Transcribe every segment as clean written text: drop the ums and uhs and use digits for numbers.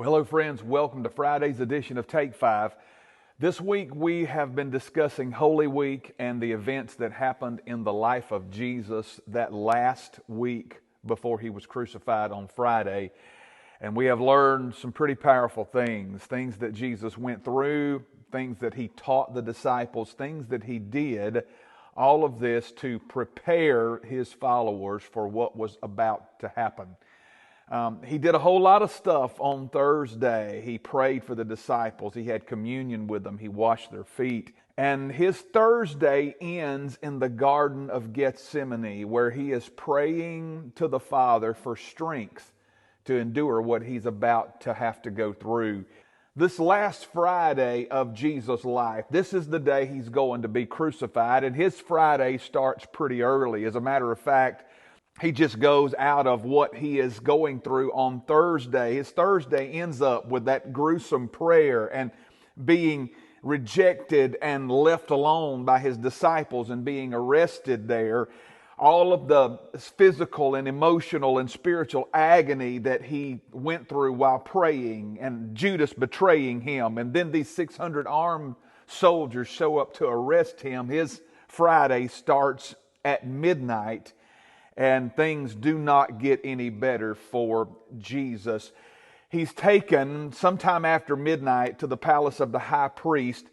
Well, hello, friends. Welcome to Friday's edition of Take 5. This week we have been discussing Holy Week and the events that happened in the life of Jesus that last week before he was crucified on Friday. And we have learned some pretty powerful things that Jesus went through, things that he taught the disciples, things that he did, all of this to prepare his followers for what was about to happen. He did a whole lot of stuff on Thursday. He prayed for the disciples. He had communion with them. He washed their feet. And his Thursday ends in the Garden of Gethsemane, where he is praying to the Father for strength to endure what he's about to have to go through. This last Friday of Jesus' life, this is the day he's going to be crucified, and his Friday starts pretty early. As a matter of fact, he just goes out of what he is going through on Thursday. His Thursday ends up with that gruesome prayer and being rejected and left alone by his disciples and being arrested there. All of the physical and emotional and spiritual agony that he went through while praying, and Judas betraying him, and then these 600 armed soldiers show up to arrest him. His Friday starts at midnight. And things do not get any better for Jesus. He's taken sometime after midnight to the palace of the high priest,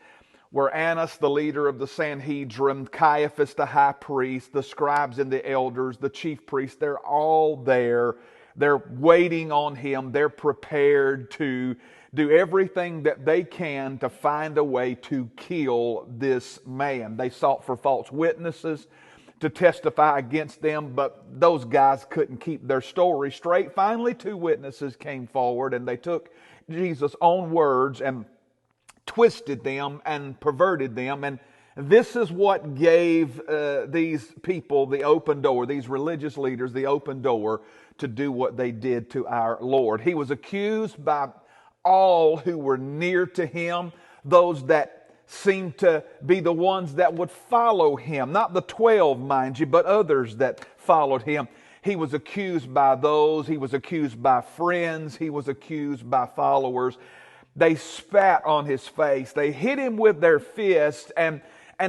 where Annas, the leader of the Sanhedrin, Caiaphas, the high priest, the scribes and the elders, the chief priests, they're all there. They're waiting on him. They're prepared to do everything that they can to find a way to kill this man. They sought for false witnesses to testify against them, but those guys couldn't keep their story straight. Finally, two witnesses came forward, and they took Jesus' own words and twisted them and perverted them. And this is what gave these people the open door, these religious leaders the open door to do what they did to our Lord. He was accused by all who were near to him, those that seemed to be the ones that would follow him. Not the 12, mind you, but others that followed him. He was accused by those. He was accused by friends. He was accused by followers. They spat on his face. They hit him with their fists, and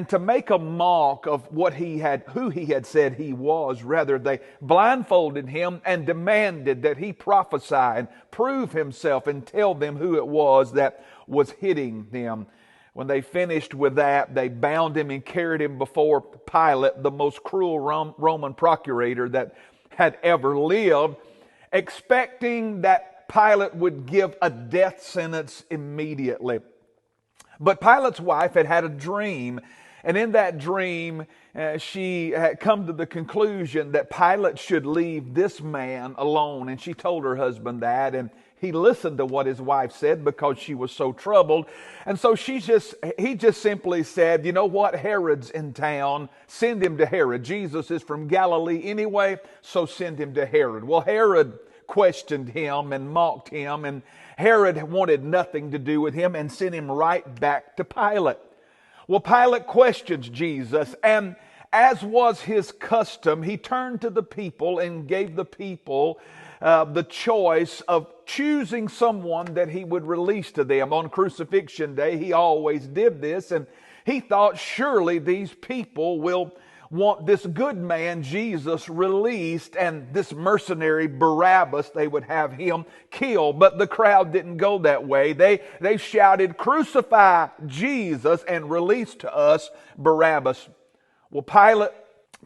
to make a mock of who he had said he was, rather, they blindfolded him and demanded that he prophesy and prove himself and tell them who it was that was hitting them. When they finished with that, they bound him and carried him before Pilate, the most cruel Roman procurator that had ever lived, expecting that Pilate would give a death sentence immediately. But Pilate's wife had had a dream, and in that dream, she had come to the conclusion that Pilate should leave this man alone, and she told her husband that, and he listened to what his wife said because she was so troubled. And so he just simply said, you know what, Herod's in town, send him to Herod. Jesus is from Galilee anyway, so send him to Herod. Well, Herod questioned him and mocked him, and Herod wanted nothing to do with him and sent him right back to Pilate. Well, Pilate questions Jesus, and as was his custom, he turned to the people and gave the people the choice of choosing someone that he would release to them. On crucifixion day, he always did this, and he thought surely these people will want this good man, Jesus, released, and this mercenary Barabbas, they would have him killed. But the crowd didn't go that way. They shouted, "Crucify Jesus and release to us Barabbas." Well, Pilate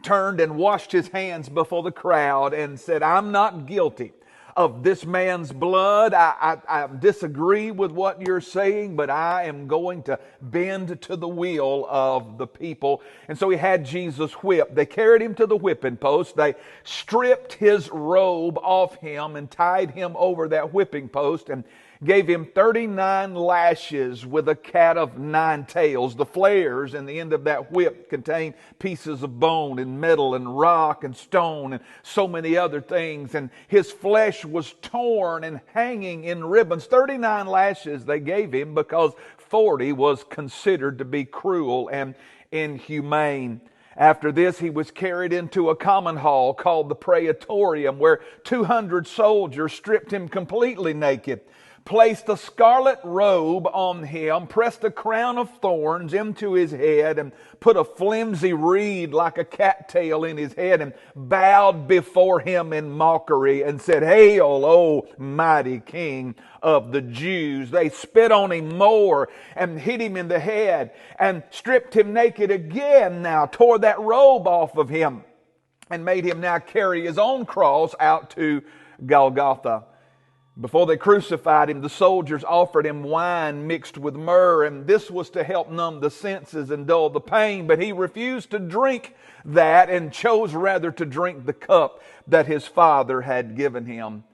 turned and washed his hands before the crowd and said, "I'm not guilty of this man's blood. I disagree with what you're saying, but I am going to bend to the will of the people." And so he had Jesus whipped. They carried him to the whipping post. They stripped his robe off him and tied him over that whipping post and gave him 39 lashes with a cat of nine tails. The flares in the end of that whip contained pieces of bone and metal and rock and stone and so many other things. And his flesh was torn and hanging in ribbons. 39 lashes they gave him because 40 was considered to be cruel and inhumane. After this, he was carried into a common hall called the Praetorium, where 200 soldiers stripped him completely naked, placed a scarlet robe on him, pressed a crown of thorns into his head, and put a flimsy reed like a cattail in his head, and bowed before him in mockery, and said, "Hail, O mighty King of the Jews." They spit on him more, and hit him in the head, and stripped him naked again now, tore that robe off of him, and made him now carry his own cross out to Golgotha. Before they crucified him, the soldiers offered him wine mixed with myrrh, and this was to help numb the senses and dull the pain. But he refused to drink that and chose rather to drink the cup that his Father had given him.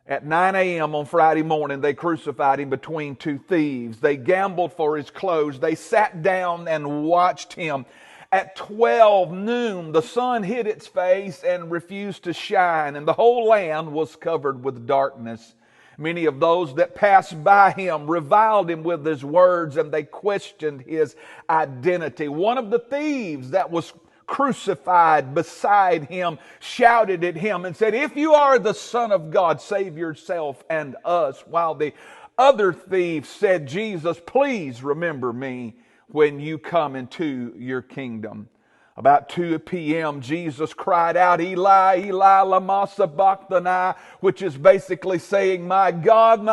At 9 a.m. on Friday morning, they crucified him between two thieves. They gambled for his clothes. They sat down and watched him. At 12 noon, the sun hid its face and refused to shine, and the whole land was covered with darkness. Many of those that passed by him reviled him with his words, and they questioned his identity. One of the thieves that was crucified beside him shouted at him and said, "If you are the Son of God, save yourself and us." While the other thief said, "Jesus, please remember me when you come into your kingdom." About 2 p.m., Jesus cried out, "Eli, Eli, lama sabachthani," which is basically saying, my God,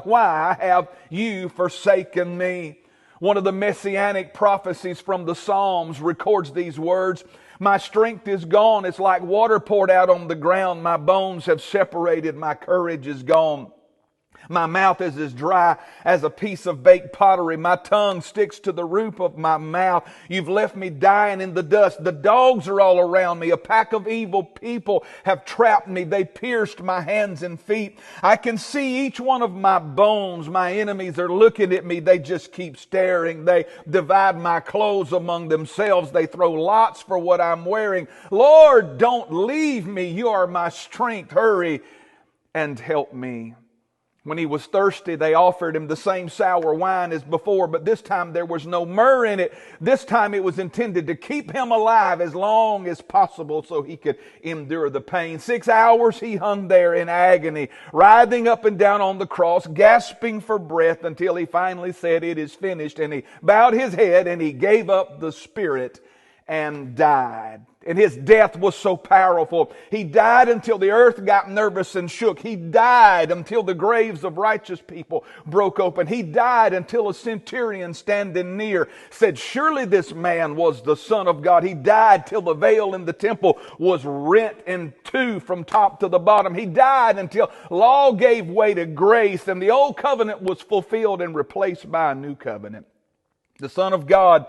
why have you forsaken me?" One of the messianic prophecies from the Psalms records these words, "My strength is gone. It's like water poured out on the ground. My bones have separated. My courage is gone. My mouth is as dry as a piece of baked pottery. My tongue sticks to the roof of my mouth. You've left me dying in the dust. The dogs are all around me. A pack of evil people have trapped me. They pierced my hands and feet. I can see each one of my bones. My enemies are looking at me. They just keep staring. They divide my clothes among themselves. They throw lots for what I'm wearing. Lord, don't leave me. You are my strength. Hurry and help me." When he was thirsty, they offered him the same sour wine as before, but this time there was no myrrh in it. This time it was intended to keep him alive as long as possible so he could endure the pain. 6 hours he hung there in agony, writhing up and down on the cross, gasping for breath until he finally said, "It is finished." And he bowed his head and he gave up the spirit and died. And his death was so powerful. He died until the earth got nervous and shook. He died until the graves of righteous people broke open. He died until a centurion standing near said, "Surely this man was the Son of God." He died till the veil in the temple was rent in two from top to the bottom. He died until law gave way to grace and the old covenant was fulfilled and replaced by a new covenant. The Son of God,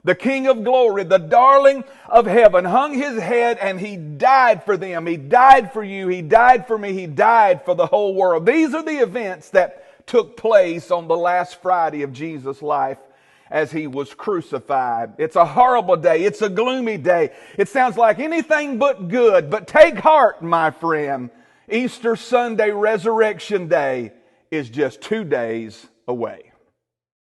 the King of glory, the darling of heaven, hung his head and he died for them. He died for you. He died for me. He died for the whole world. These are the events that took place on the last Friday of Jesus' life as he was crucified. It's a horrible day. It's a gloomy day. It sounds like anything but good. But take heart, my friend. Easter Sunday, Resurrection Day, is just 2 days away.